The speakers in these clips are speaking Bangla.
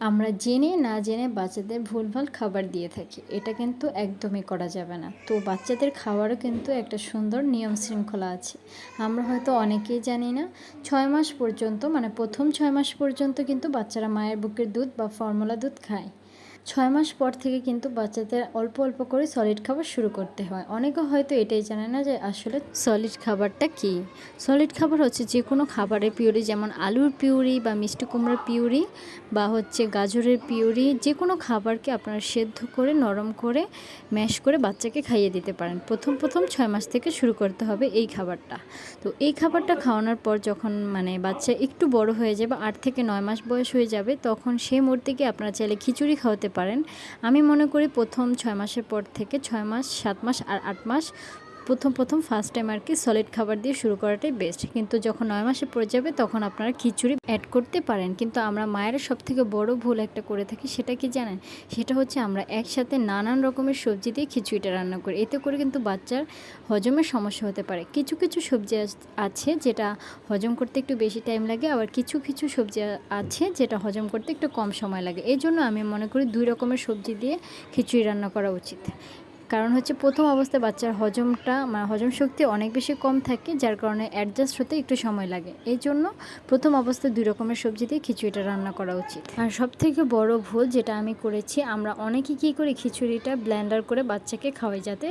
আমরা জেনে না জেনে বাচ্চাদের ভুলভাল খাবার দিয়ে থাকি, এটা কিন্তু একদমই করা যাবে না। তো বাচ্চাদের খাওয়ারও কিন্তু একটা সুন্দর নিয়ম শৃঙ্খলা আছে। আমরা হয়তো অনেকেই জানি না, 6 মাস পর্যন্ত মানে প্রথম 6 মাস পর্যন্ত কিন্তু বাচ্চারা মায়ের বুকের দুধ বা ফর্মুলা দুধ খায়। 6 মাস পর থেকে কিন্তু বাচ্চাদের অল্প অল্প করে সলিড খাবার শুরু করতে হয়। অনেকে হয়তো এটাই জানে না যে আসলে সলিড খাবারটা কী। সলিড খাবার হচ্ছে যে কোনো খাবারের পিউরি, যেমন আলুর পিউরি বা মিষ্টি কুমড়োর পিউরি বা হচ্ছে গাজরের পিউরি, যে কোনো খাবারকে আপনারা সেদ্ধ করে নরম করে ম্যাশ করে বাচ্চাকে খাইয়ে দিতে পারেন। প্রথম 6 মাস থেকে শুরু করতে হবে এই খাবারটা। তো এই খাবারটা খাওয়ানোর পর যখন মানে বাচ্চা একটু বড় হয়ে যাবে, 8 থেকে 9 মাস বয়স হয়ে যাবে, তখন সেই মুহূর্তে গিয়ে আপনারা চাইলে খিচুড়ি খাওয়াতে পারেন। আমি মনে করি প্রথম 6 মাসের পর থেকে 6 মাস, 7 মাস আর 8 মাস প্রথম ফার্স্ট টাইম আর কি সলিড খাবার দিয়ে শুরু করাটাই বেস্ট। কিন্তু যখন 9 মাসে পড়ে যাবে তখন আপনারা খিচুড়ি অ্যাড করতে পারেন। কিন্তু আমরা মায়েরা সবথেকে বড় ভুল একটা করে থাকি, সেটা কি জানেন? সেটা হচ্ছে আমরা একসাথে নানান রকমের সবজি দিয়ে খিচুড়িটা রান্না করি। এতে করে কিন্তু বাচ্চার হজমের সমস্যা হতে পারে। কিছু কিছু সবজি আছে যেটা হজম করতে একটু বেশি টাইম লাগে, আবার কিছু কিছু সবজি আছে যেটা হজম করতে একটু কম সময় লাগে। এই জন্য আমি মনে করি 2 রকমের সবজি দিয়ে খিচুড়ি রান্না করা উচিত। কারণ হচ্ছে প্রথম অবস্থায় বাচ্চার হজম শক্তি অনেক বেশি কম থাকে, যার কারণে অ্যাডজাস্ট হতে একটু সময় লাগে। এই জন্য প্রথম অবস্থায় 2 রকমের সবজি দিয়ে খিচুড়িটা রান্না করা উচিত। আর সবথেকে বড় ভুল যেটা আমি করেছি, আমরা অনেকে কী করি, খিচুড়িটা ব্লেন্ডার করে বাচ্চাকে খাওয়াই যাতে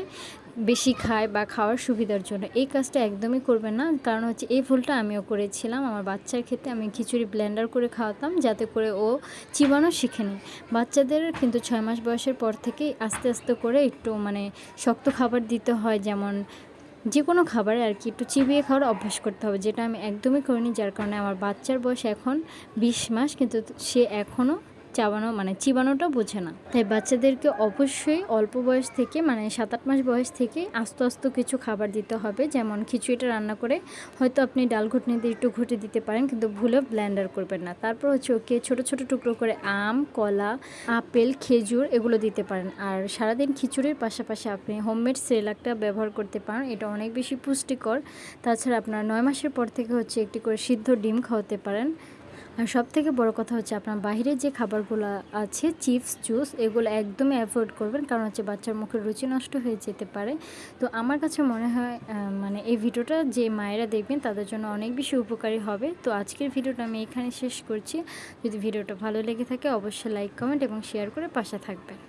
বেশি খায় বা খাওয়ার সুবিধার জন্য। এই কাজটা একদমই করবেন না। কারণ হচ্ছে এই ভুলটা আমিও করেছিলাম। আমার বাচ্চার ক্ষেত্রে আমি খিচুড়ি ব্লেন্ডার করে খাওয়াতাম যাতে করে ও চিবানো শিখে নেয়। বাচ্চাদের কিন্তু 6 মাস বয়সের পর থেকেই আস্তে আস্তে করে একটু মানে শক্ত খাবার দিতে হয়, যেমন যে কোনো খাবারে আর কি একটু চিবিয়ে খাওয়ার অভ্যাস করতে হবে, যেটা আমি একদমই করিনি। যার কারণে আমার বাচ্চার বয়স এখন 20 মাস, কিন্তু সে এখনও চিবানোটা বোঝে না। তাই বাচ্চাদেরকে অবশ্যই অল্প বয়স থেকে মানে 7-8 মাস বয়স থেকে আস্তে আস্তে কিছু খাবার দিতে হবে। যেমন খিচুড়িটা রান্না করে হয়তো আপনি ডাল ঘুটনি দিয়ে একটু ঘুটে দিতে পারেন, কিন্তু ভুলে ব্লেন্ডার করবেন না। তারপর হচ্ছে ওকে ছোট ছোট টুকরো করে আম, কলা, আপেল, খেজুর এগুলো দিতে পারেন। আর সারাদিন খিচুড়ির পাশাপাশি আপনি হোমমেড সেরেলাকটা ব্যবহার করতে পারেন, এটা অনেক বেশি পুষ্টিকর। তাছাড়া আপনার 9 মাসের পর থেকে হচ্ছে একটি করে সিদ্ধ ডিম খাওয়াতে পারেন। আর সবথেকে বড় কথা হচ্ছে আপনার বাইরের যে খাবারগুলো আছে, চিপস, জুস, এগুলো একদমই অ্যাভয়েড করবেন। কারণ হচ্ছে বাচ্চার মুখের রুচি নষ্ট হয়ে যেতে পারে। তো আমার কাছে মনে হয় মানে এই ভিডিওটা যে মায়েরা দেখবেন তাদের জন্য অনেক বেশি উপকারী হবে। তো আজকের ভিডিওটা আমি এখানে শেষ করছি। যদি ভিডিওটা ভালো লেগে থাকে অবশ্যই লাইক, কমেন্ট এবং শেয়ার করে পাশে থাকবেন।